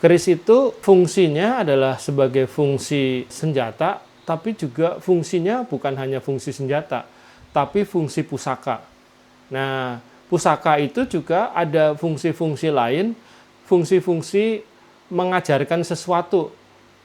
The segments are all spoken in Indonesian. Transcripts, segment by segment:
Keris itu fungsinya adalah sebagai fungsi senjata, tapi juga fungsinya bukan hanya fungsi senjata, tapi fungsi pusaka. Nah, pusaka itu juga ada fungsi-fungsi lain, fungsi-fungsi mengajarkan sesuatu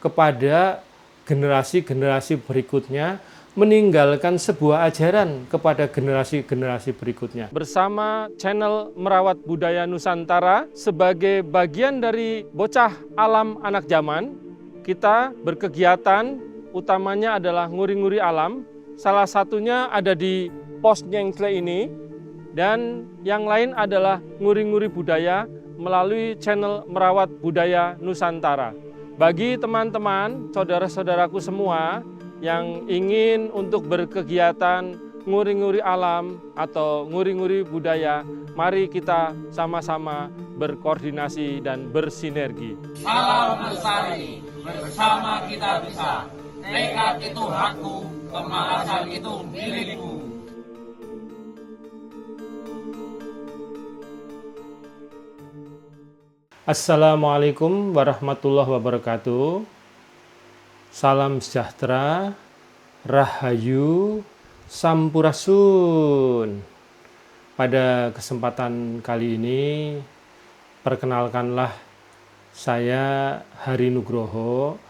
kepada generasi-generasi berikutnya, meninggalkan sebuah ajaran kepada generasi-generasi berikutnya. Bersama channel Merawat Budaya Nusantara, sebagai bagian dari Bocah Alam Anak Zaman, kita berkegiatan utamanya adalah nguri-nguri alam. Salah satunya ada di pos Nyengkle ini, dan yang lain adalah nguri-nguri budaya melalui channel Merawat Budaya Nusantara. Bagi teman-teman, saudara-saudaraku semua yang ingin untuk berkegiatan nguri-nguri alam atau nguri-nguri budaya, mari kita sama-sama berkoordinasi dan bersinergi. Salam lestari, bersama kita bisa. Tekad itu hakku, kemalasan itu milikku. Assalamualaikum warahmatullahi wabarakatuh. Salam sejahtera, rahayu, sampurasun. Pada kesempatan kali ini, perkenalkanlah saya Hari Nugroho,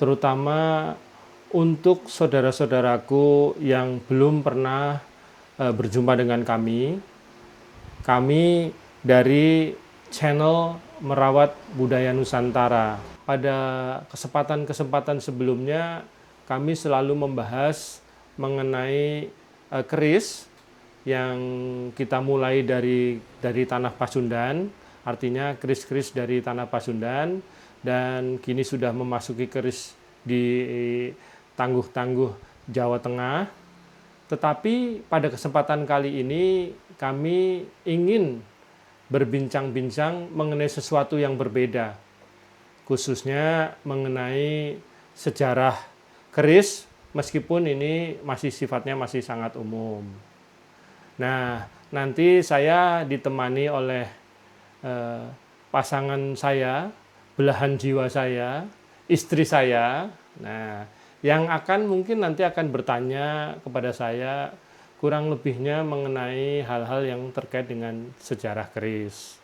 terutama untuk saudara-saudaraku yang belum pernah berjumpa dengan kami. Kami dari channel Merawat Budaya Nusantara. Pada kesempatan-kesempatan sebelumnya, kami selalu membahas mengenai keris yang kita mulai dari Tanah Pasundan, artinya keris-keris dari Tanah Pasundan, dan kini sudah memasuki keris di tangguh-tangguh Jawa Tengah. Tetapi pada kesempatan kali ini kami ingin berbincang-bincang mengenai sesuatu yang berbeda, khususnya mengenai sejarah keris, meskipun ini masih sifatnya masih sangat umum. Nah, nanti saya ditemani oleh pasangan saya, belahan jiwa saya, istri saya. Nah, yang mungkin nanti akan bertanya kepada saya kurang lebihnya mengenai hal-hal yang terkait dengan sejarah keris.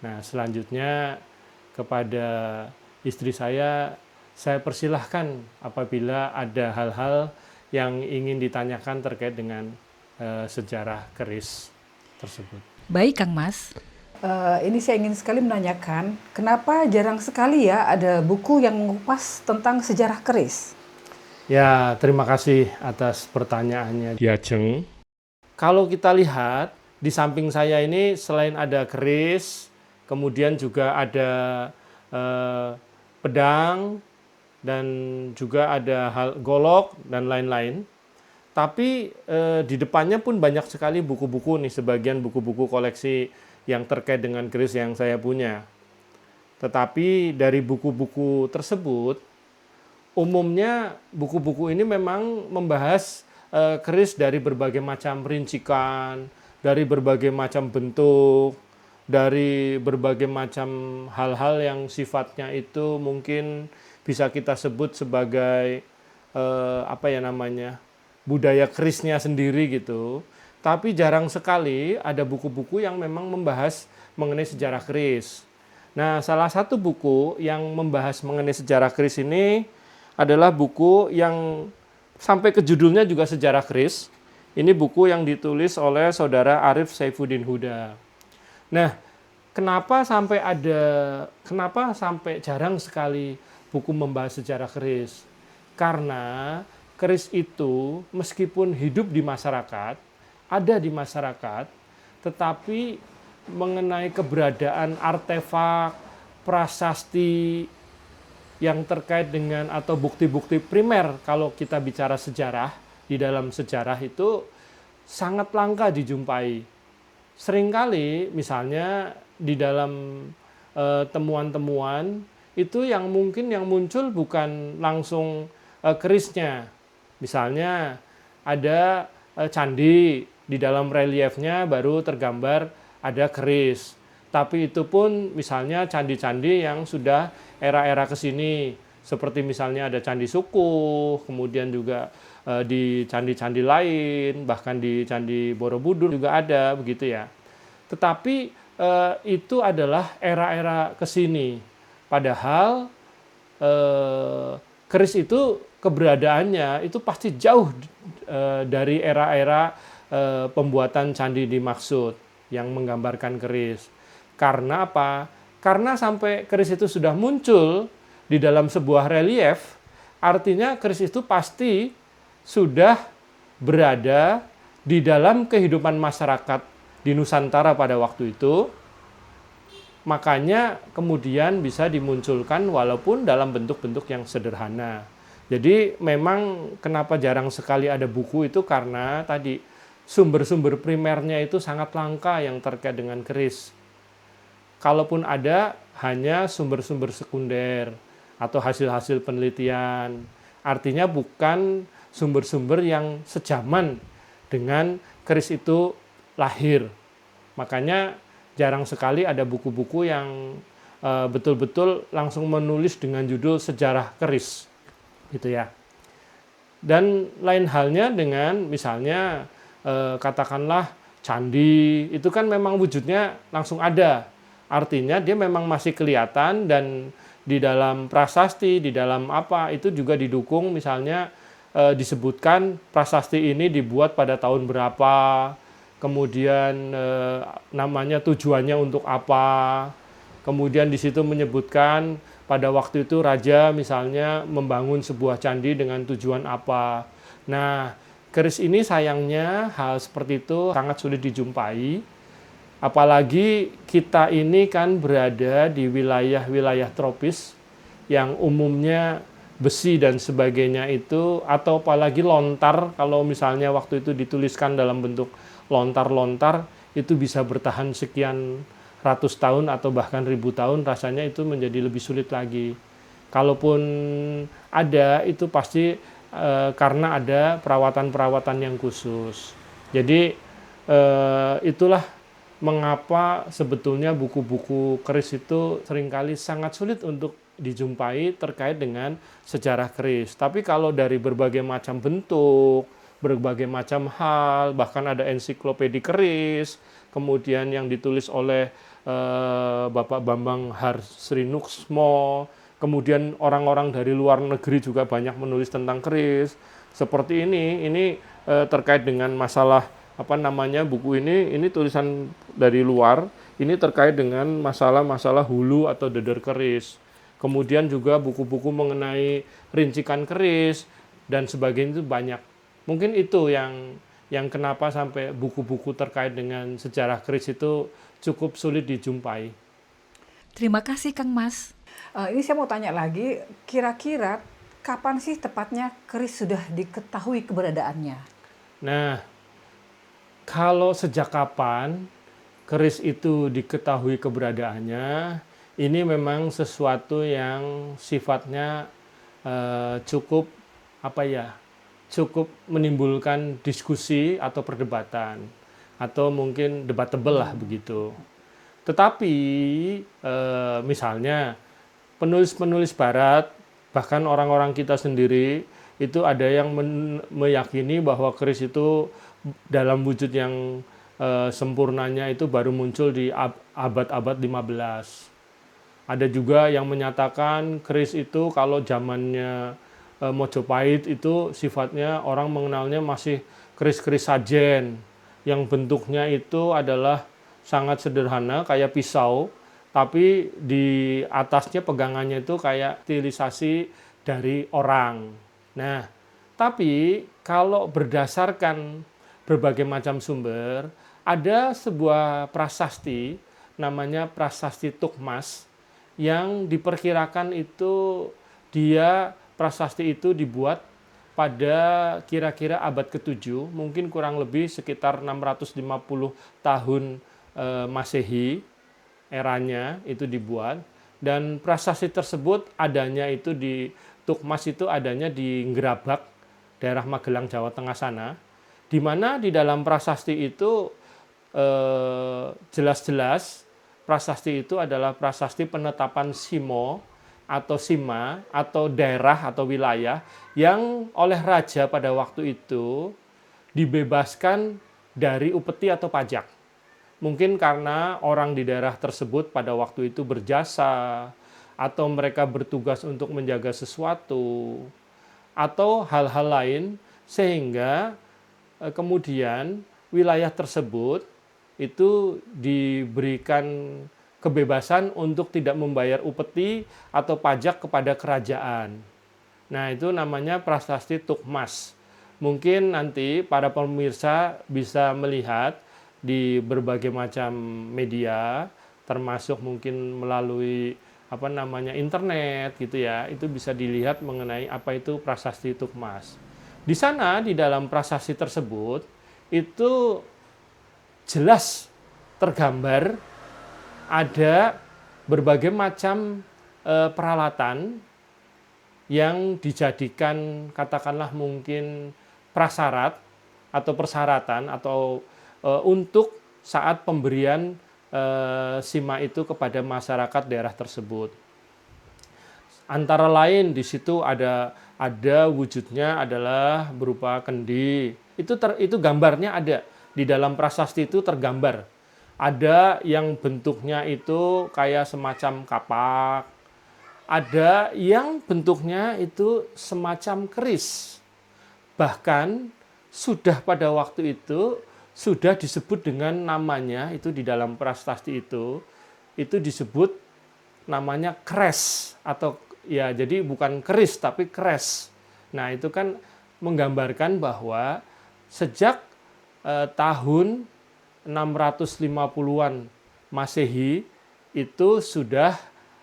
Nah, selanjutnya kepada istri saya persilahkan apabila ada hal-hal yang ingin ditanyakan terkait dengan sejarah keris tersebut. Baik, Kang Mas. Ini saya ingin sekali menanyakan, kenapa jarang sekali ya ada buku yang mengupas tentang sejarah keris? Ya, terima kasih atas pertanyaannya, Diajeng. Kalau kita lihat, di samping saya ini selain ada keris, kemudian juga ada pedang, dan juga ada golok, dan lain-lain. Tapi di depannya pun banyak sekali buku-buku nih, sebagian buku-buku koleksi yang terkait dengan keris yang saya punya. Tetapi dari buku-buku tersebut, umumnya buku-buku ini memang membahas keris dari berbagai macam rincikan, dari berbagai macam bentuk, dari berbagai macam hal-hal yang sifatnya itu mungkin bisa kita sebut sebagai budaya kerisnya sendiri gitu. Tapi jarang sekali ada buku-buku yang memang membahas mengenai sejarah keris. Nah, salah satu buku yang membahas mengenai sejarah keris ini adalah buku yang sampai ke judulnya juga sejarah keris. Ini buku yang ditulis oleh saudara Arif Saifuddin Huda. Nah, kenapa sampai jarang sekali buku membahas sejarah keris? Karena keris itu meskipun hidup di masyarakat, ada di masyarakat, tetapi mengenai keberadaan artefak, prasasti yang terkait dengan atau bukti-bukti primer, kalau kita bicara sejarah, di dalam sejarah itu sangat langka dijumpai. Seringkali misalnya di dalam temuan-temuan itu yang mungkin yang muncul bukan langsung kerisnya. Misalnya ada candi, di dalam reliefnya baru tergambar ada keris. Tapi itu pun misalnya candi-candi yang sudah era-era ke sini, seperti misalnya ada Candi Sukuh, kemudian juga di candi-candi lain, bahkan di Candi Borobudur juga ada begitu ya. Tetapi itu adalah era-era ke sini. Padahal keris itu keberadaannya itu pasti jauh dari era-era pembuatan candi dimaksud yang menggambarkan keris. Karena apa? Karena sampai keris itu sudah muncul di dalam sebuah relief, artinya keris itu pasti sudah berada di dalam kehidupan masyarakat di Nusantara pada waktu itu. Makanya kemudian bisa dimunculkan walaupun dalam bentuk-bentuk yang sederhana. Jadi memang kenapa jarang sekali ada buku itu karena tadi sumber-sumber primernya itu sangat langka yang terkait dengan keris. Kalaupun ada, hanya sumber-sumber sekunder atau hasil-hasil penelitian. Artinya bukan sumber-sumber yang sejaman dengan keris itu lahir. Makanya jarang sekali ada buku-buku yang betul-betul langsung menulis dengan judul sejarah keris. Gitu ya. Dan lain halnya dengan misalnya katakanlah candi, itu kan memang wujudnya langsung ada. Artinya dia memang masih kelihatan dan di dalam prasasti, di dalam apa itu juga didukung misalnya disebutkan prasasti ini dibuat pada tahun berapa, kemudian namanya tujuannya untuk apa, kemudian di situ menyebutkan pada waktu itu raja misalnya membangun sebuah candi dengan tujuan apa. Nah, keris ini sayangnya hal seperti itu sangat sulit dijumpai. Apalagi kita ini kan berada di wilayah-wilayah tropis yang umumnya besi dan sebagainya itu, atau apalagi lontar, kalau misalnya waktu itu dituliskan dalam bentuk lontar-lontar, itu bisa bertahan sekian ratus tahun atau bahkan ribu tahun, rasanya itu menjadi lebih sulit lagi. Kalaupun ada, itu pasti karena ada perawatan-perawatan yang khusus. Jadi itulah mengapa sebetulnya buku-buku keris itu seringkali sangat sulit untuk dijumpai terkait dengan sejarah keris. Tapi kalau dari berbagai macam bentuk, berbagai macam hal, bahkan ada ensiklopedi keris, kemudian yang ditulis oleh Bapak Bambang Harsrinuksmo, kemudian orang-orang dari luar negeri juga banyak menulis tentang keris. Seperti ini terkait dengan masalah buku ini tulisan dari luar, ini terkait dengan masalah-masalah hulu atau deder keris. Kemudian juga buku-buku mengenai rincikan keris dan sebagainya itu banyak. Mungkin itu yang kenapa sampai buku-buku terkait dengan sejarah keris itu cukup sulit dijumpai. Terima kasih Kang Mas. Ini saya mau tanya lagi, kira-kira kapan sih tepatnya keris sudah diketahui keberadaannya? Nah, kalau sejak kapan keris itu diketahui keberadaannya, ini memang sesuatu yang sifatnya cukup menimbulkan diskusi atau perdebatan, atau mungkin debatable lah begitu. Tetapi misalnya penulis-penulis Barat, bahkan orang-orang kita sendiri, itu ada yang meyakini bahwa keris itu dalam wujud yang sempurnanya itu baru muncul di abad-abad 15. Ada juga yang menyatakan keris itu kalau zamannya Mojopahit itu sifatnya orang mengenalnya masih keris-keris sajen yang bentuknya itu adalah sangat sederhana kayak pisau, tapi di atasnya pegangannya itu kayak stilisasi dari orang. Nah, tapi kalau berdasarkan berbagai macam sumber, ada sebuah prasasti namanya Prasasti Tukmas yang diperkirakan itu prasasti itu dibuat pada kira-kira abad ke-7, mungkin kurang lebih sekitar 650 tahun Masehi eranya itu dibuat, dan prasasti tersebut adanya itu di Tukmas itu adanya di Ngerabak, daerah Magelang, Jawa Tengah sana. Di mana di dalam prasasti itu jelas-jelas prasasti itu adalah prasasti penetapan simo atau sima atau daerah atau wilayah yang oleh raja pada waktu itu dibebaskan dari upeti atau pajak. Mungkin karena orang di daerah tersebut pada waktu itu berjasa, atau mereka bertugas untuk menjaga sesuatu, atau hal-hal lain, sehingga kemudian wilayah tersebut itu diberikan kebebasan untuk tidak membayar upeti atau pajak kepada kerajaan. Nah, itu namanya prasasti Tukmas. Mungkin nanti para pemirsa bisa melihat di berbagai macam media, termasuk mungkin melalui internet gitu ya, itu bisa dilihat mengenai apa itu prasasti Tukmas. Di sana di dalam prasasti tersebut itu jelas tergambar ada berbagai macam peralatan yang dijadikan katakanlah mungkin prasyarat atau persyaratan atau untuk saat pemberian sima itu kepada masyarakat daerah tersebut. Antara lain di situ ada wujudnya adalah berupa kendi. Itu gambarnya ada di dalam prasasti itu tergambar. Ada yang bentuknya itu kayak semacam kapak. Ada yang bentuknya itu semacam keris. Bahkan sudah pada waktu itu sudah disebut dengan namanya itu di dalam prasasti itu disebut namanya kres atau ya jadi bukan keris tapi kres. Nah, itu kan menggambarkan bahwa sejak tahun 650-an Masehi itu sudah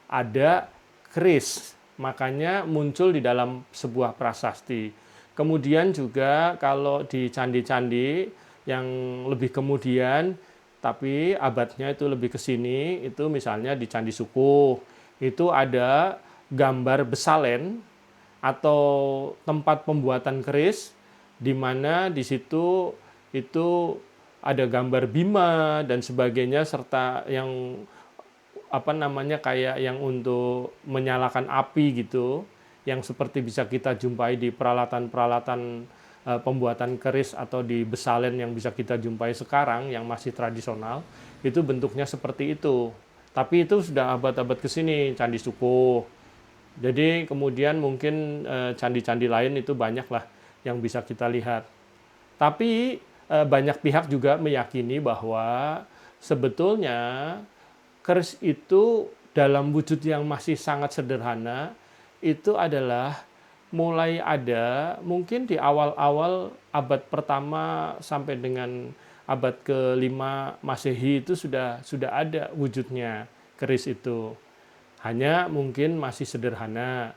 ada keris. Makanya muncul di dalam sebuah prasasti. Kemudian juga kalau di candi-candi yang lebih kemudian, tapi abadnya itu lebih ke sini, itu misalnya di Candi Sukuh, itu ada gambar besalen atau tempat pembuatan keris, di mana di situ itu ada gambar Bima dan sebagainya, serta yang kayak yang untuk menyalakan api gitu, yang seperti bisa kita jumpai di peralatan-peralatan pembuatan keris atau di besalen yang bisa kita jumpai sekarang yang masih tradisional, itu bentuknya seperti itu. Tapi itu sudah abad-abad ke sini, Candi Sukuh. Jadi kemudian mungkin candi-candi lain itu banyaklah yang bisa kita lihat. Tapi banyak pihak juga meyakini bahwa sebetulnya keris itu dalam wujud yang masih sangat sederhana itu adalah mulai ada mungkin di awal-awal abad pertama sampai dengan abad ke-5 Masehi itu sudah ada wujudnya keris itu. Hanya mungkin masih sederhana.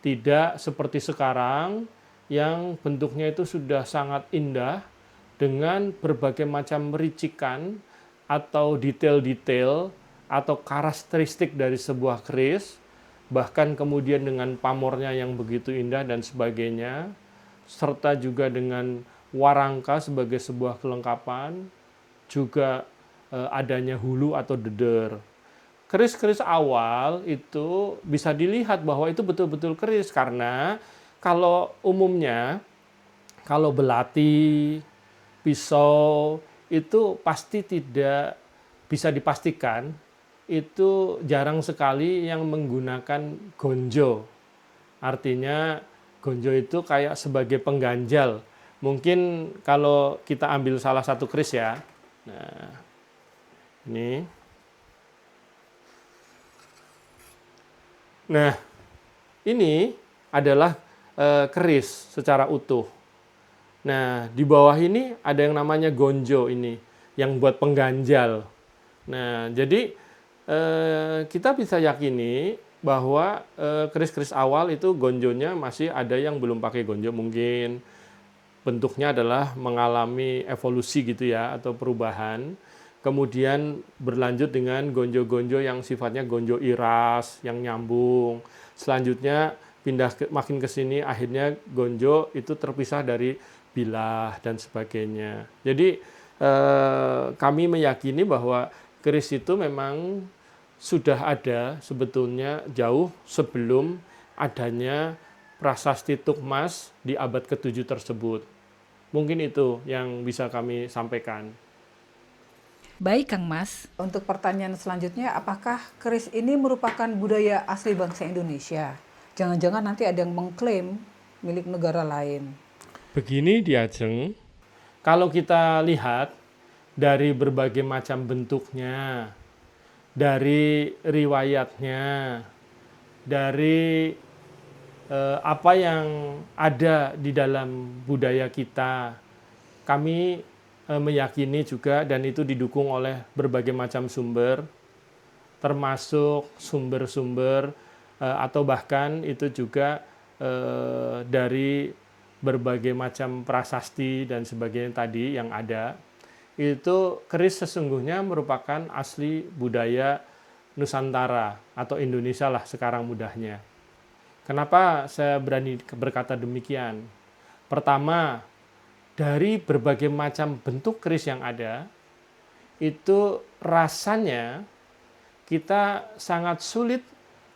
Tidak seperti sekarang yang bentuknya itu sudah sangat indah dengan berbagai macam ricikan atau detail-detail atau karakteristik dari sebuah keris. Bahkan kemudian dengan pamornya yang begitu indah dan sebagainya, serta juga dengan warangka sebagai sebuah kelengkapan, juga adanya hulu atau deder. Keris-keris awal itu bisa dilihat bahwa itu betul-betul keris, karena kalau umumnya, kalau belati, pisau, itu pasti tidak bisa dipastikan, itu jarang sekali yang menggunakan gonjo. Artinya gonjo itu kayak sebagai pengganjal. Mungkin kalau kita ambil salah satu keris ya. Nah, ini. Nah, ini adalah keris secara utuh. Nah, di bawah ini ada yang namanya gonjo ini, yang buat pengganjal. Nah, jadi kita bisa yakini bahwa keris-keris awal itu gonjonya masih ada yang belum pakai gonjo, mungkin bentuknya adalah mengalami evolusi gitu ya atau perubahan. Kemudian berlanjut dengan gonjo-gonjo yang sifatnya gonjo iras yang nyambung. Selanjutnya pindah makin ke sini, akhirnya gonjo itu terpisah dari bilah dan sebagainya. Jadi kami meyakini bahwa keris itu memang sudah ada sebetulnya jauh sebelum adanya prasasti Tukmas di abad ke-7 tersebut. Mungkin itu yang bisa kami sampaikan. Baik, Kang Mas. Untuk pertanyaan selanjutnya, apakah keris ini merupakan budaya asli bangsa Indonesia? Jangan-jangan nanti ada yang mengklaim milik negara lain. Begini Diajeng, kalau kita lihat dari berbagai macam bentuknya, dari riwayatnya, dari apa yang ada di dalam budaya kita, kami meyakini juga, dan itu didukung oleh berbagai macam sumber, termasuk sumber-sumber atau bahkan itu juga dari berbagai macam prasasti dan sebagainya tadi yang ada, itu keris sesungguhnya merupakan asli budaya Nusantara atau Indonesia lah sekarang mudahnya. Kenapa saya berani berkata demikian? Pertama, dari berbagai macam bentuk keris yang ada, itu rasanya kita sangat sulit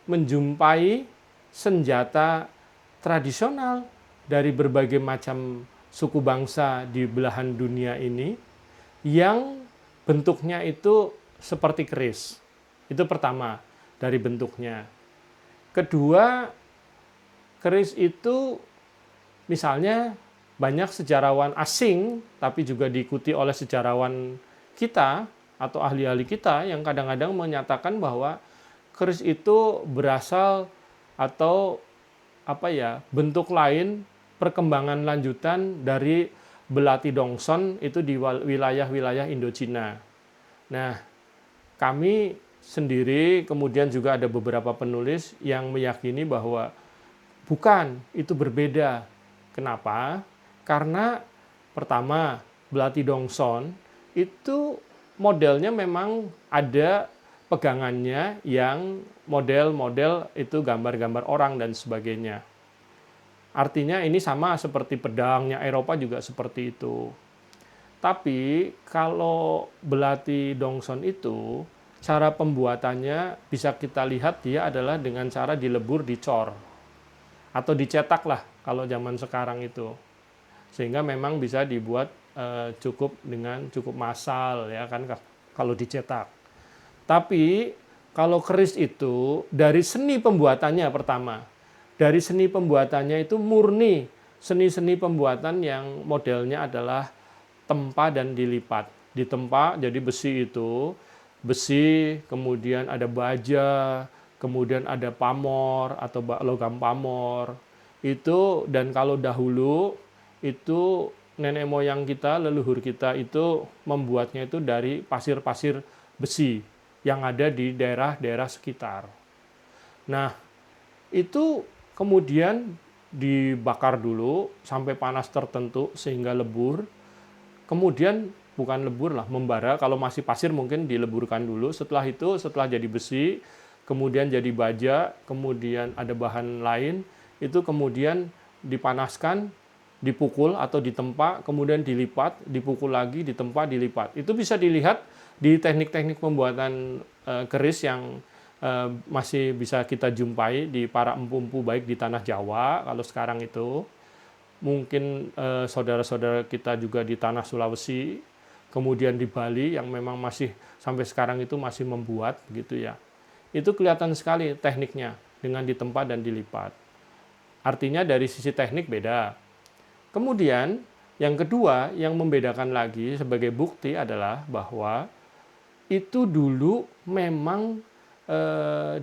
menjumpai senjata tradisional dari berbagai macam suku bangsa di belahan dunia ini yang bentuknya itu seperti keris. Itu pertama, dari bentuknya. Kedua, keris itu misalnya banyak sejarawan asing, tapi juga diikuti oleh sejarawan kita atau ahli-ahli kita yang kadang-kadang menyatakan bahwa keris itu berasal atau bentuk lain, perkembangan lanjutan dari belati dongson itu di wilayah-wilayah Indochina. Nah, kami sendiri, kemudian juga ada beberapa penulis yang meyakini bahwa bukan, itu berbeda. Kenapa? Karena pertama, belati dongson itu modelnya memang ada pegangannya yang model-model itu gambar-gambar orang dan sebagainya. Artinya ini sama seperti pedangnya Eropa juga seperti itu. Tapi kalau belati dongson itu, cara pembuatannya bisa kita lihat dia adalah dengan cara dilebur, dicor. Atau dicetak lah kalau zaman sekarang itu. Sehingga memang bisa dibuat cukup massal ya kan kalau dicetak. Tapi kalau keris itu dari seni pembuatannya pertama. Dari seni pembuatannya itu murni seni-seni pembuatan yang modelnya adalah tempa dan dilipat. Ditempa jadi besi itu, besi, kemudian ada baja, kemudian ada pamor atau logam pamor. Itu, dan kalau dahulu itu nenek moyang kita, leluhur kita itu membuatnya itu dari pasir-pasir besi yang ada di daerah-daerah sekitar. Nah, itu kemudian dibakar dulu sampai panas tertentu sehingga lebur. Kemudian bukan lebur lah, membara. Kalau masih pasir mungkin dileburkan dulu. Setelah itu, setelah jadi besi, kemudian jadi baja, kemudian ada bahan lain, itu kemudian dipanaskan, dipukul atau ditempa, kemudian dilipat, dipukul lagi, ditempa, dilipat. Itu bisa dilihat di teknik-teknik pembuatan keris yang masih bisa kita jumpai di para empu-empu baik di tanah Jawa kalau sekarang itu. Mungkin saudara-saudara kita juga di tanah Sulawesi, kemudian di Bali yang memang masih sampai sekarang itu masih membuat gitu ya. Itu kelihatan sekali tekniknya dengan ditempa dan dilipat. Artinya dari sisi teknik beda. Kemudian yang kedua yang membedakan lagi sebagai bukti adalah bahwa itu dulu memang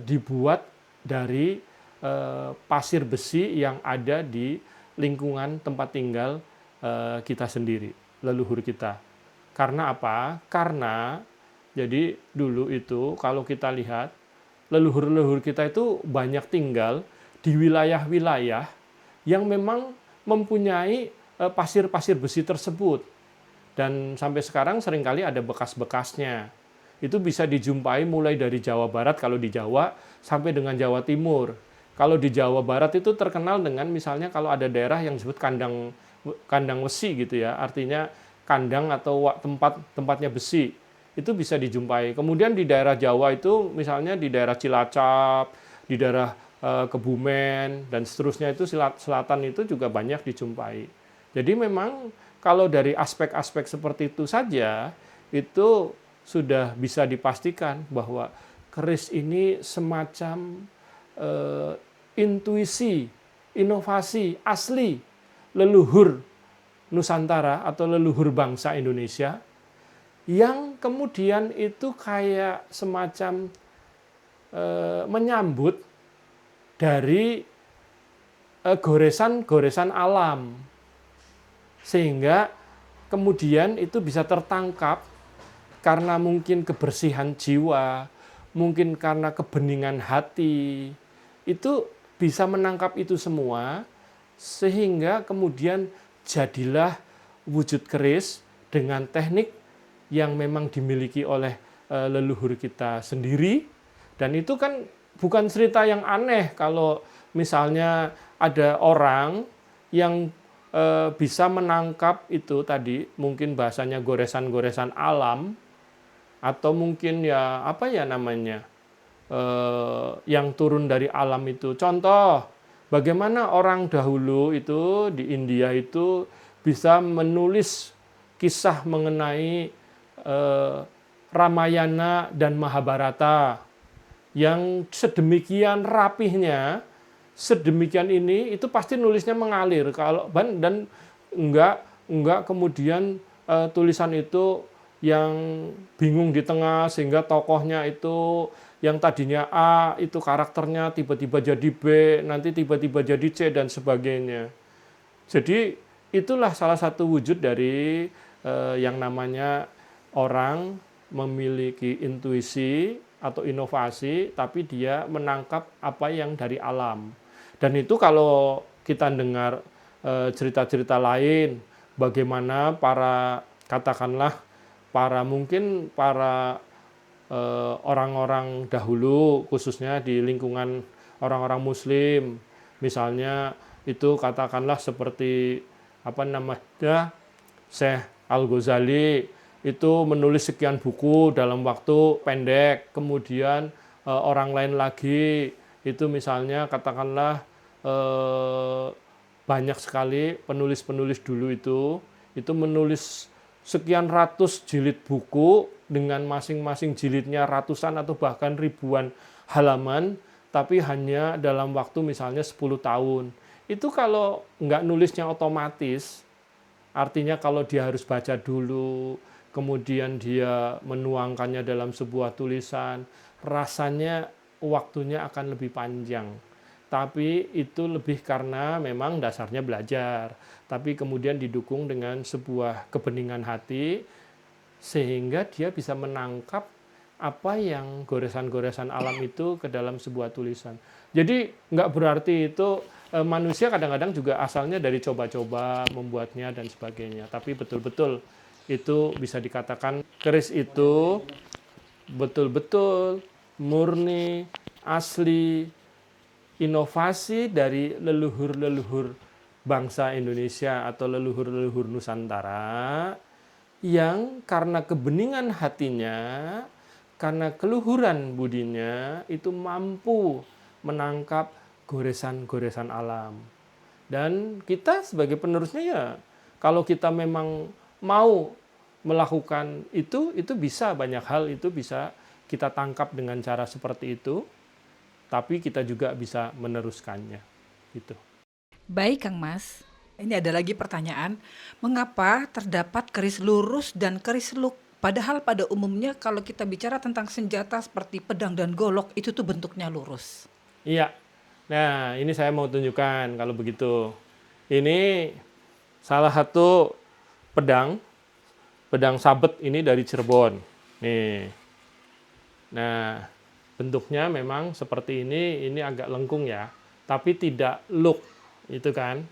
dibuat dari pasir besi yang ada di lingkungan tempat tinggal kita sendiri, leluhur kita. Karena apa? Karena jadi dulu itu kalau kita lihat leluhur-leluhur kita itu banyak tinggal di wilayah-wilayah yang memang mempunyai pasir-pasir besi tersebut. Dan sampai sekarang seringkali ada bekas-bekasnya. Itu bisa dijumpai mulai dari Jawa Barat kalau di Jawa sampai dengan Jawa Timur. Kalau di Jawa Barat itu terkenal dengan misalnya kalau ada daerah yang disebut kandang besi gitu ya. Artinya kandang atau tempatnya besi. itu bisa dijumpai. Kemudian di daerah Jawa itu misalnya di daerah Cilacap, di daerah Kebumen dan seterusnya itu selatan itu juga banyak dijumpai. Jadi memang kalau dari aspek-aspek seperti itu saja itu sudah bisa dipastikan bahwa keris ini semacam intuisi, inovasi asli leluhur Nusantara atau leluhur bangsa Indonesia yang kemudian itu kayak semacam menyambut dari goresan-goresan alam sehingga kemudian itu bisa tertangkap karena mungkin kebersihan jiwa, mungkin karena kebeningan hati, itu bisa menangkap itu semua sehingga kemudian jadilah wujud keris dengan teknik yang memang dimiliki oleh leluhur kita sendiri. Dan itu kan bukan cerita yang aneh kalau misalnya ada orang yang bisa menangkap itu tadi, mungkin bahasanya goresan-goresan alam, atau mungkin ya apa ya namanya, yang turun dari alam itu. Contoh, bagaimana orang dahulu itu di India itu bisa menulis kisah mengenai Ramayana dan Mahabharata yang sedemikian rapihnya, sedemikian ini itu pasti nulisnya mengalir kalau dan enggak kemudian tulisan itu yang bingung di tengah sehingga tokohnya itu yang tadinya A itu karakternya tiba-tiba jadi B, nanti tiba-tiba jadi C dan sebagainya. Jadi itulah salah satu wujud dari yang namanya orang memiliki intuisi atau inovasi tapi dia menangkap apa yang dari alam. Dan itu kalau kita dengar cerita-cerita lain, bagaimana katakanlah mungkin para orang-orang dahulu, khususnya di lingkungan orang-orang Muslim, misalnya itu katakanlah seperti Syekh Al-Ghazali, itu menulis sekian buku dalam waktu pendek, kemudian orang lain lagi itu misalnya katakanlah banyak sekali penulis-penulis dulu itu menulis sekian ratus jilid buku dengan masing-masing jilidnya ratusan atau bahkan ribuan halaman, tapi hanya dalam waktu misalnya 10 tahun. Itu kalau nggak nulisnya otomatis, artinya kalau dia harus baca dulu, kemudian dia menuangkannya dalam sebuah tulisan, rasanya waktunya akan lebih panjang. Tapi itu lebih karena memang dasarnya belajar. Tapi kemudian didukung dengan sebuah kebeningan hati, sehingga dia bisa menangkap apa yang goresan-goresan alam itu ke dalam sebuah tulisan. Jadi nggak berarti itu manusia kadang-kadang juga asalnya dari coba-coba membuatnya dan sebagainya. Tapi betul-betul itu bisa dikatakan keris itu betul-betul murni, asli, inovasi dari leluhur-leluhur bangsa Indonesia atau leluhur-leluhur Nusantara yang karena kebeningan hatinya, karena keluhuran budinya itu mampu menangkap goresan-goresan alam. Dan kita sebagai penerusnya ya, kalau kita memang mau melakukan itu bisa banyak hal itu bisa kita tangkap dengan cara seperti itu. Tapi kita juga bisa meneruskannya, gitu. Baik, Kang Mas. Ini ada lagi pertanyaan, mengapa terdapat keris lurus dan keris luk? Padahal pada umumnya kalau kita bicara tentang senjata seperti pedang dan golok, itu tuh bentuknya lurus. Iya, nah ini saya mau tunjukkan kalau begitu. Ini salah satu pedang sabet ini dari Cirebon. Nih, nah bentuknya memang seperti ini agak lengkung ya, tapi tidak luk, itu kan.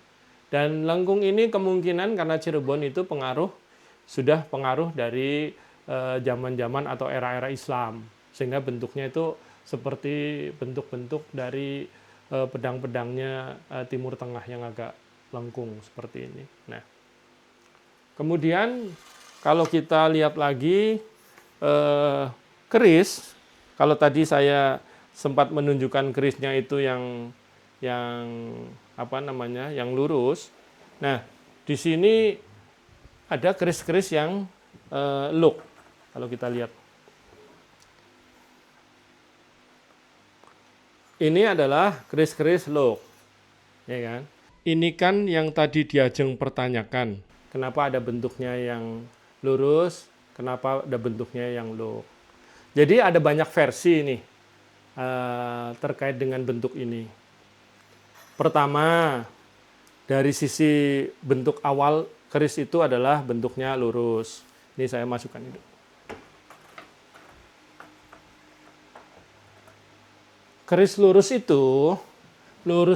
Dan lengkung ini kemungkinan karena Cirebon itu sudah pengaruh dari zaman-zaman atau era-era Islam, sehingga bentuknya itu seperti bentuk-bentuk dari pedang-pedangnya Timur Tengah yang agak lengkung seperti ini. Nah, kemudian kalau kita lihat lagi eh, keris, kalau tadi saya sempat menunjukkan kerisnya itu yang apa namanya, yang lurus. Nah, di sini ada keris-keris yang loop. Kalau kita lihat, ini adalah keris-keris loop, ya kan? Ini kan yang tadi Diajeng pertanyakan, kenapa ada bentuknya yang lurus, kenapa ada bentuknya yang loop. Jadi ada banyak versi nih terkait dengan bentuk ini. Pertama, dari sisi bentuk awal keris itu adalah bentuknya lurus. Ini saya masukkan itu. Keris lurus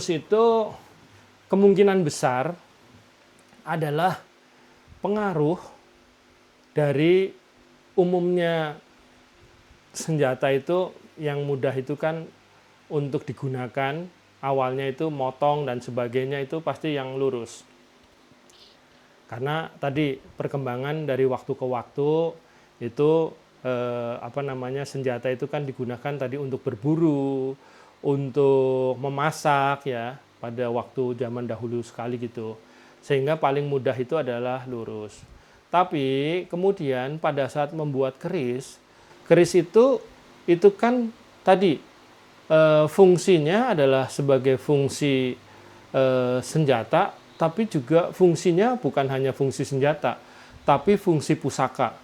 itu kemungkinan besar adalah pengaruh dari umumnya senjata itu yang mudah itu kan untuk digunakan, awalnya itu motong dan sebagainya itu pasti yang lurus. Karena tadi perkembangan dari waktu ke waktu itu senjata itu kan digunakan tadi untuk berburu, untuk memasak ya, pada waktu zaman dahulu sekali gitu. Sehingga paling mudah itu adalah lurus. Tapi kemudian pada saat membuat keris itu kan tadi fungsinya adalah sebagai fungsi senjata, tapi juga fungsinya bukan hanya fungsi senjata, tapi fungsi pusaka.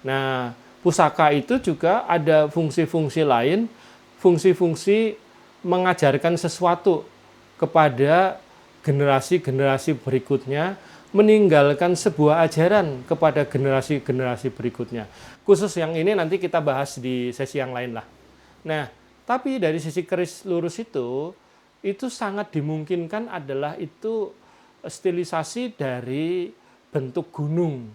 Nah, pusaka itu juga ada fungsi-fungsi lain, fungsi-fungsi mengajarkan sesuatu kepada generasi-generasi berikutnya, meninggalkan sebuah ajaran kepada generasi-generasi berikutnya. Khusus yang ini nanti kita bahas di sesi yang lain lah. Nah, tapi dari sisi keris lurus itu sangat dimungkinkan adalah itu stilisasi dari bentuk gunung.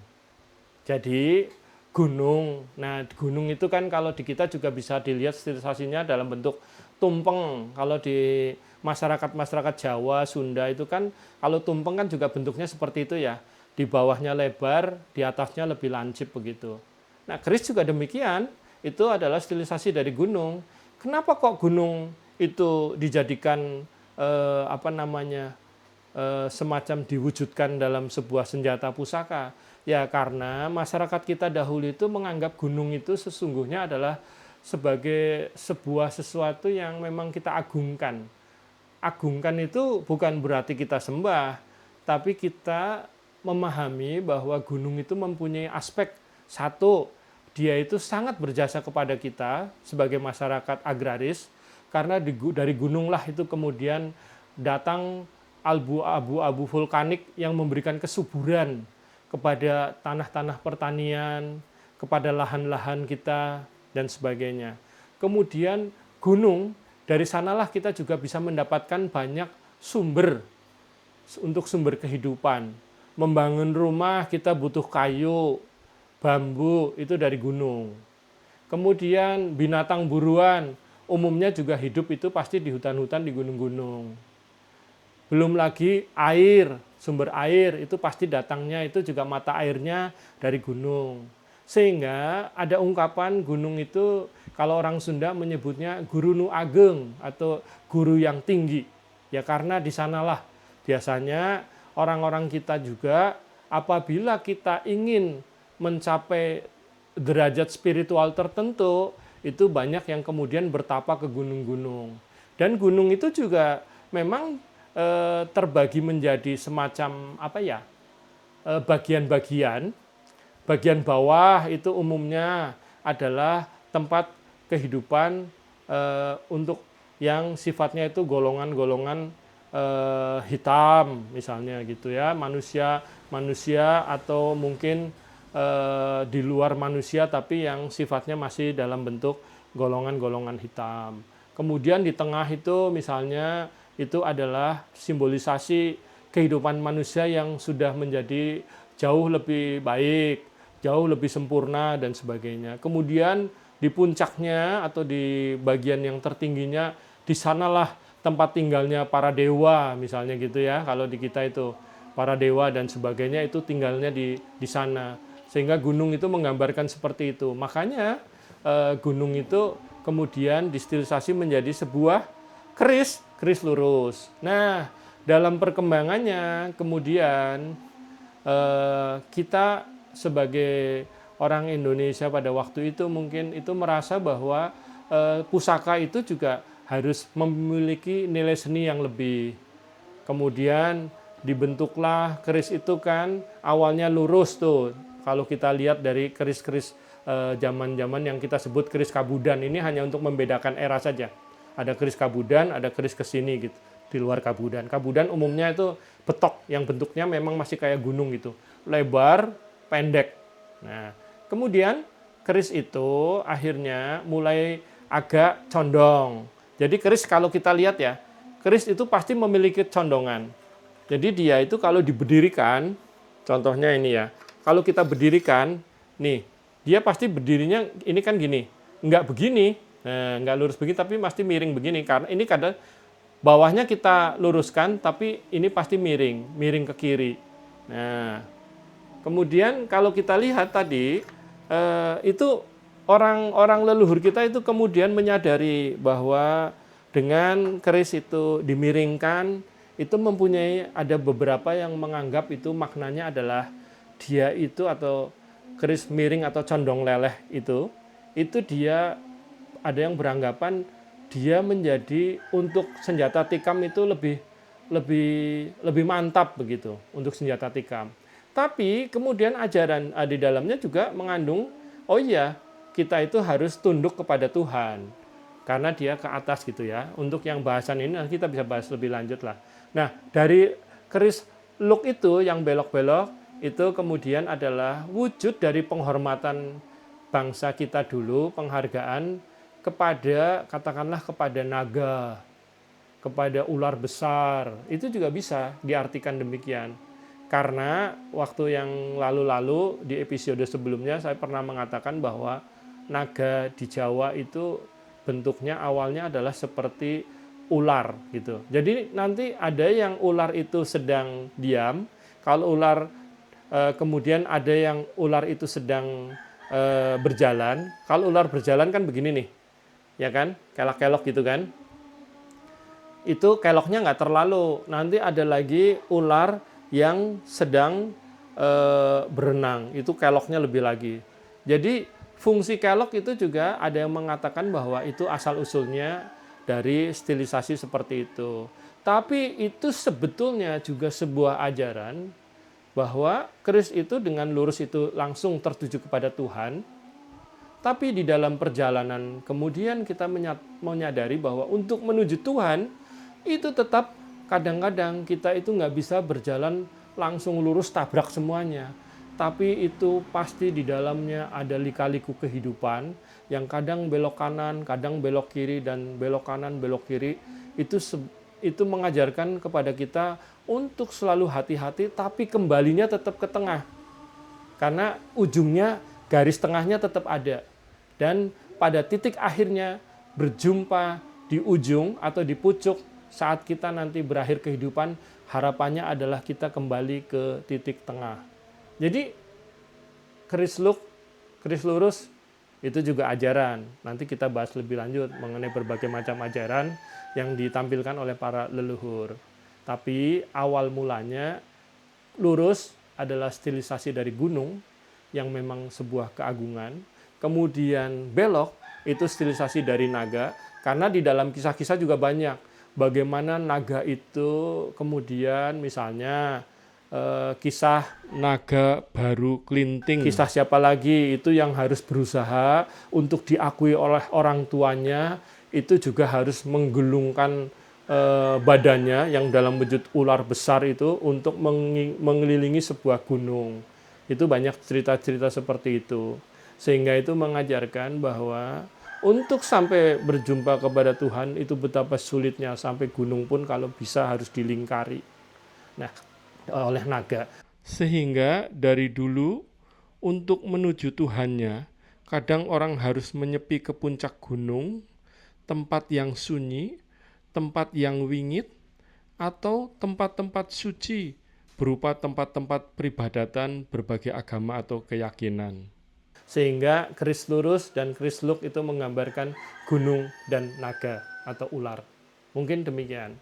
Jadi gunung, nah gunung itu kan kalau di kita juga bisa dilihat stilisasinya dalam bentuk tumpeng. Kalau di masyarakat Jawa, Sunda itu kan kalau tumpeng kan juga bentuknya seperti itu ya. Di bawahnya lebar, di atasnya lebih lancip begitu. Nah, keris juga demikian, itu adalah stilisasi dari gunung. Kenapa kok gunung itu dijadikan semacam diwujudkan dalam sebuah senjata pusaka? Ya karena masyarakat kita dahulu itu menganggap gunung itu sesungguhnya adalah sebagai sebuah sesuatu yang memang kita agungkan. Agungkan itu bukan berarti kita sembah, tapi kita memahami bahwa gunung itu mempunyai aspek satu, dia itu sangat berjasa kepada kita sebagai masyarakat agraris, karena dari gununglah itu kemudian datang abu-abu vulkanik yang memberikan kesuburan kepada tanah-tanah pertanian, kepada lahan-lahan kita, dan sebagainya. Kemudian gunung, dari sanalah kita juga bisa mendapatkan banyak sumber untuk sumber kehidupan. Membangun rumah kita butuh kayu, bambu, itu dari gunung. Kemudian binatang buruan, umumnya juga hidup itu pasti di hutan-hutan, di gunung-gunung. Belum lagi air, sumber air itu pasti datangnya itu juga mata airnya dari gunung. Sehingga ada ungkapan gunung itu kalau orang Sunda menyebutnya guru nu ageng atau guru yang tinggi. Ya karena di sanalah biasanya orang-orang kita juga apabila kita ingin mencapai derajat spiritual tertentu, itu banyak yang kemudian bertapa ke gunung-gunung. Dan gunung itu juga memang terbagi menjadi semacam bagian-bagian. Bagian bawah itu umumnya adalah tempat kehidupan untuk yang sifatnya itu golongan-golongan hitam misalnya gitu ya, manusia atau mungkin di luar manusia tapi yang sifatnya masih dalam bentuk golongan-golongan hitam. Kemudian di tengah itu misalnya itu adalah simbolisasi kehidupan manusia yang sudah menjadi jauh lebih baik, jauh lebih sempurna dan sebagainya. Kemudian di puncaknya atau di bagian yang tertingginya, di sanalah tempat tinggalnya para dewa misalnya gitu ya. Kalau di kita itu para dewa dan sebagainya itu tinggalnya di sana. Sehingga gunung itu menggambarkan seperti itu. Makanya gunung itu kemudian distilisasi menjadi sebuah keris lurus. Nah, dalam perkembangannya kemudian kita sebagai orang Indonesia pada waktu itu mungkin itu merasa bahwa pusaka itu juga harus memiliki nilai seni yang lebih. Kemudian dibentuklah keris itu kan awalnya lurus tuh. Kalau kita lihat dari keris-keris zaman-zaman yang kita sebut keris Kabudan, ini hanya untuk membedakan era saja. Ada keris Kabudan, ada keris kesini gitu. Di luar Kabudan. Kabudan umumnya itu betok yang bentuknya memang masih kayak gunung gitu. Lebar, pendek. Nah, kemudian keris itu akhirnya mulai agak condong. Jadi keris kalau kita lihat ya, keris itu pasti memiliki condongan. Jadi dia itu kalau diberdirikan, contohnya ini ya, kalau kita berdirikan, nih, dia pasti berdirinya ini kan gini, nggak begini, nggak lurus begini, tapi pasti miring begini, karena ini kadang bawahnya kita luruskan, tapi ini pasti miring ke kiri. Nah, kemudian kalau kita lihat tadi, itu orang leluhur kita itu kemudian menyadari bahwa dengan keris itu dimiringkan, itu mempunyai ada beberapa yang menganggap itu maknanya adalah dia itu atau keris miring atau condong leleh itu dia ada yang beranggapan dia menjadi untuk senjata tikam itu lebih mantap begitu untuk senjata tikam. Tapi kemudian ajaran di dalamnya juga mengandung, oh iya, kita itu harus tunduk kepada Tuhan karena dia ke atas gitu ya. Untuk yang bahasan ini nanti kita bisa bahas lebih lanjut lah. Nah, dari keris luk itu yang belok-belok itu kemudian adalah wujud dari penghormatan bangsa kita dulu, penghargaan kepada, katakanlah kepada naga, kepada ular besar. Itu juga bisa diartikan demikian. Karena waktu yang lalu-lalu di episode sebelumnya saya pernah mengatakan bahwa naga di Jawa itu bentuknya awalnya adalah seperti ular gitu. Jadi nanti ada yang ular itu sedang diam, kalau ular kemudian ada yang ular itu sedang berjalan. Kalau ular berjalan kan begini nih, ya kan, kelok-kelok gitu kan. Itu keloknya nggak terlalu. Nanti ada lagi ular yang sedang berenang, itu keloknya lebih lagi. Jadi fungsi kelok itu juga ada yang mengatakan bahwa itu asal-usulnya dari stilisasi seperti itu. Tapi itu sebetulnya juga sebuah ajaran bahwa keris itu dengan lurus itu langsung tertuju kepada Tuhan. Tapi di dalam perjalanan kemudian kita menyadari bahwa untuk menuju Tuhan itu tetap kadang-kadang kita itu nggak bisa berjalan langsung lurus tabrak semuanya. Tapi itu pasti di dalamnya ada lika-liku kehidupan yang kadang belok kanan, kadang belok kiri, dan belok kanan, belok kiri. Itu mengajarkan kepada kita untuk selalu hati-hati, tapi kembalinya tetap ke tengah. Karena ujungnya, garis tengahnya tetap ada. Dan pada titik akhirnya berjumpa di ujung atau di pucuk saat kita nanti berakhir kehidupan, harapannya adalah kita kembali ke titik tengah. Jadi keris luk, keris lurus itu juga ajaran. Nanti kita bahas lebih lanjut mengenai berbagai macam ajaran yang ditampilkan oleh para leluhur. Tapi awal mulanya lurus adalah stilisasi dari gunung yang memang sebuah keagungan. Kemudian belok itu stilisasi dari naga, karena di dalam kisah-kisah juga banyak bagaimana naga itu kemudian misalnya kisah naga baru kelinting. Kisah siapa lagi itu yang harus berusaha untuk diakui oleh orang tuanya, itu juga harus menggulungkan badannya yang dalam wujud ular besar itu untuk mengelilingi sebuah gunung. Itu banyak cerita-cerita seperti itu. Sehingga itu mengajarkan bahwa untuk sampai berjumpa kepada Tuhan itu betapa sulitnya, sampai gunung pun kalau bisa harus dilingkari. Nah, oleh naga. Sehingga dari dulu untuk menuju Tuhannya, kadang orang harus menyepi ke puncak gunung, tempat yang sunyi, tempat yang wingit, atau tempat-tempat suci berupa tempat-tempat peribadatan berbagai agama atau keyakinan. Sehingga keris lurus dan keris luk itu menggambarkan gunung dan naga atau ular. Mungkin demikian.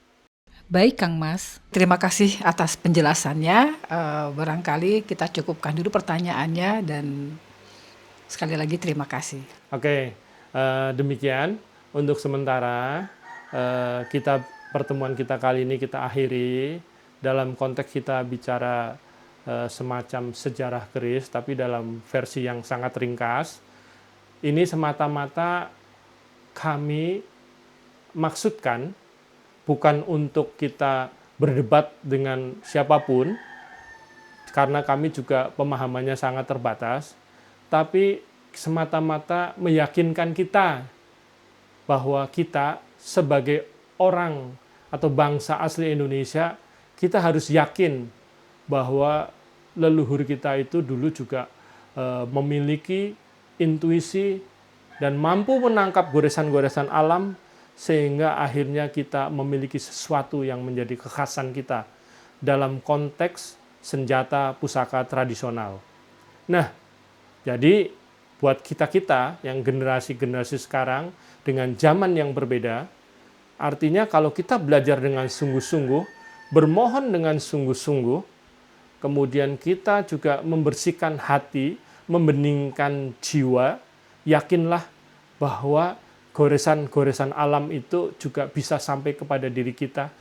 Baik Kang Mas, terima kasih atas penjelasannya. Barangkali kita cukupkan dulu pertanyaannya dan sekali lagi terima kasih. Oke, demikian untuk sementara pertemuan kita kali ini kita akhiri dalam konteks kita bicara semacam sejarah keris, tapi dalam versi yang sangat ringkas. Ini semata-mata kami maksudkan bukan untuk kita berdebat dengan siapapun, karena kami juga pemahamannya sangat terbatas, tapi semata-mata meyakinkan kita bahwa kita sebagai orang atau bangsa asli Indonesia, kita harus yakin bahwa leluhur kita itu dulu juga memiliki intuisi dan mampu menangkap goresan-goresan alam, sehingga akhirnya kita memiliki sesuatu yang menjadi kekhasan kita dalam konteks senjata pusaka tradisional. Nah, jadi buat kita-kita yang generasi-generasi sekarang dengan zaman yang berbeda, artinya kalau kita belajar dengan sungguh-sungguh, bermohon dengan sungguh-sungguh, kemudian kita juga membersihkan hati, membeningkan jiwa, yakinlah bahwa goresan-goresan alam itu juga bisa sampai kepada diri kita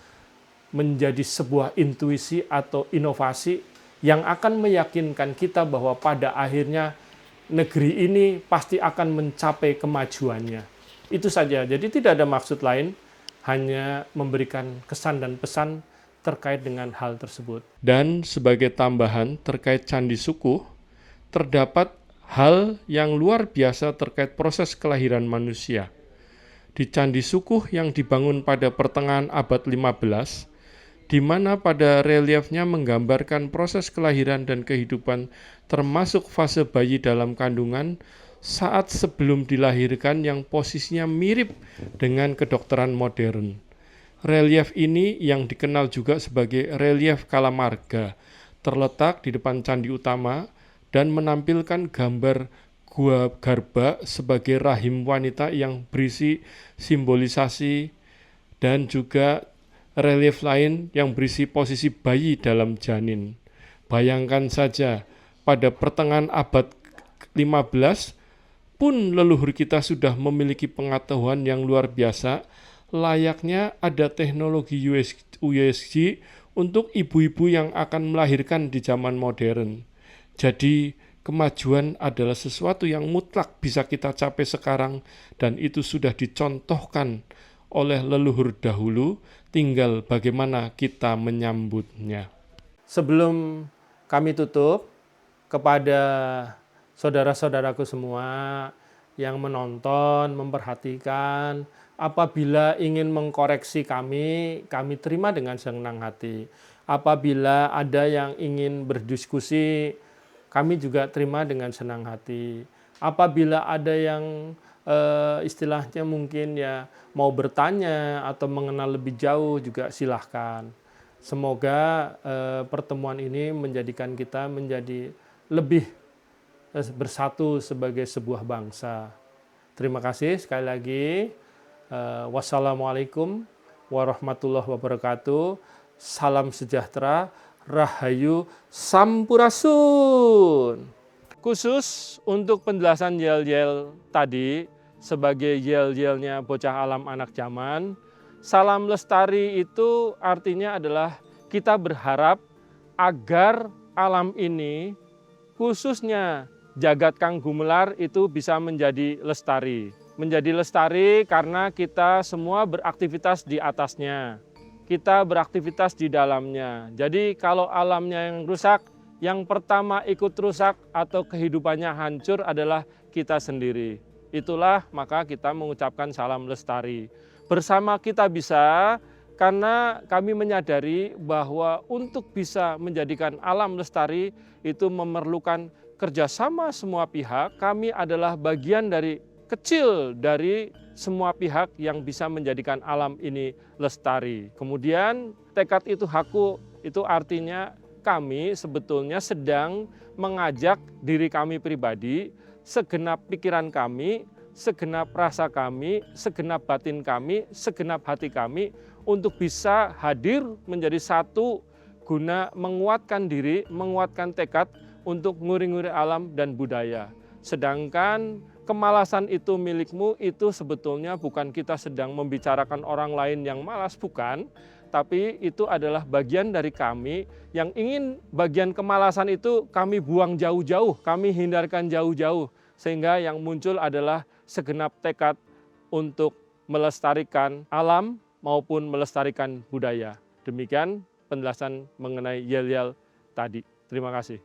menjadi sebuah intuisi atau inovasi yang akan meyakinkan kita bahwa pada akhirnya negeri ini pasti akan mencapai kemajuannya. Itu saja. Jadi tidak ada maksud lain, hanya memberikan kesan dan pesan terkait dengan hal tersebut. Dan sebagai tambahan terkait Candi Sukuh, terdapat hal yang luar biasa terkait proses kelahiran manusia. Di Candi Sukuh yang dibangun pada pertengahan abad 15, di mana pada reliefnya menggambarkan proses kelahiran dan kehidupan termasuk fase bayi dalam kandungan saat sebelum dilahirkan yang posisinya mirip dengan kedokteran modern. Relief ini yang dikenal juga sebagai relief Kalamarga, terletak di depan candi utama dan menampilkan gambar gua garba sebagai rahim wanita yang berisi simbolisasi, dan juga relief lain yang berisi posisi bayi dalam janin. Bayangkan saja, pada pertengahan abad 15 pun leluhur kita sudah memiliki pengetahuan yang luar biasa, layaknya ada teknologi USG untuk ibu-ibu yang akan melahirkan di zaman modern. Jadi, kemajuan adalah sesuatu yang mutlak bisa kita capai sekarang, dan itu sudah dicontohkan oleh leluhur dahulu, tinggal bagaimana kita menyambutnya. Sebelum kami tutup, kepada saudara-saudaraku semua yang menonton, memperhatikan, apabila ingin mengkoreksi kami terima dengan senang hati. Apabila ada yang ingin berdiskusi, kami juga terima dengan senang hati. Apabila ada yang istilahnya mungkin ya mau bertanya atau mengenal lebih jauh juga silahkan. Semoga pertemuan ini menjadikan kita menjadi lebih bersatu sebagai sebuah bangsa. Terima kasih sekali lagi. Wassalamualaikum warahmatullahi wabarakatuh. Salam sejahtera. Rahayu Sampurasun. Khusus untuk penjelasan yel-yel tadi, sebagai yel-yelnya bocah alam anak zaman, salam lestari itu artinya adalah kita berharap agar alam ini, khususnya jagat Kang Gumelar itu bisa menjadi lestari. Menjadi lestari karena kita semua beraktivitas di atasnya. Kita beraktivitas di dalamnya. Jadi kalau alamnya yang rusak, yang pertama ikut rusak atau kehidupannya hancur adalah kita sendiri. Itulah maka kita mengucapkan salam lestari. Bersama kita bisa, karena kami menyadari bahwa untuk bisa menjadikan alam lestari itu memerlukan kerjasama semua pihak. Kami adalah bagian dari kecil dari semua pihak yang bisa menjadikan alam ini lestari. Kemudian tekad itu haku, itu artinya kami sebetulnya sedang mengajak diri kami pribadi, segenap pikiran kami, segenap rasa kami, segenap batin kami, segenap hati kami untuk bisa hadir menjadi satu guna menguatkan diri, menguatkan tekad untuk nguri-nguri alam dan budaya. Sedangkan kemalasan itu milikmu itu sebetulnya bukan kita sedang membicarakan orang lain yang malas, bukan. Tapi itu adalah bagian dari kami yang ingin bagian kemalasan itu kami buang jauh-jauh, kami hindarkan jauh-jauh. Sehingga yang muncul adalah segenap tekad untuk melestarikan alam maupun melestarikan budaya. Demikian penjelasan mengenai yel-yel tadi. Terima kasih.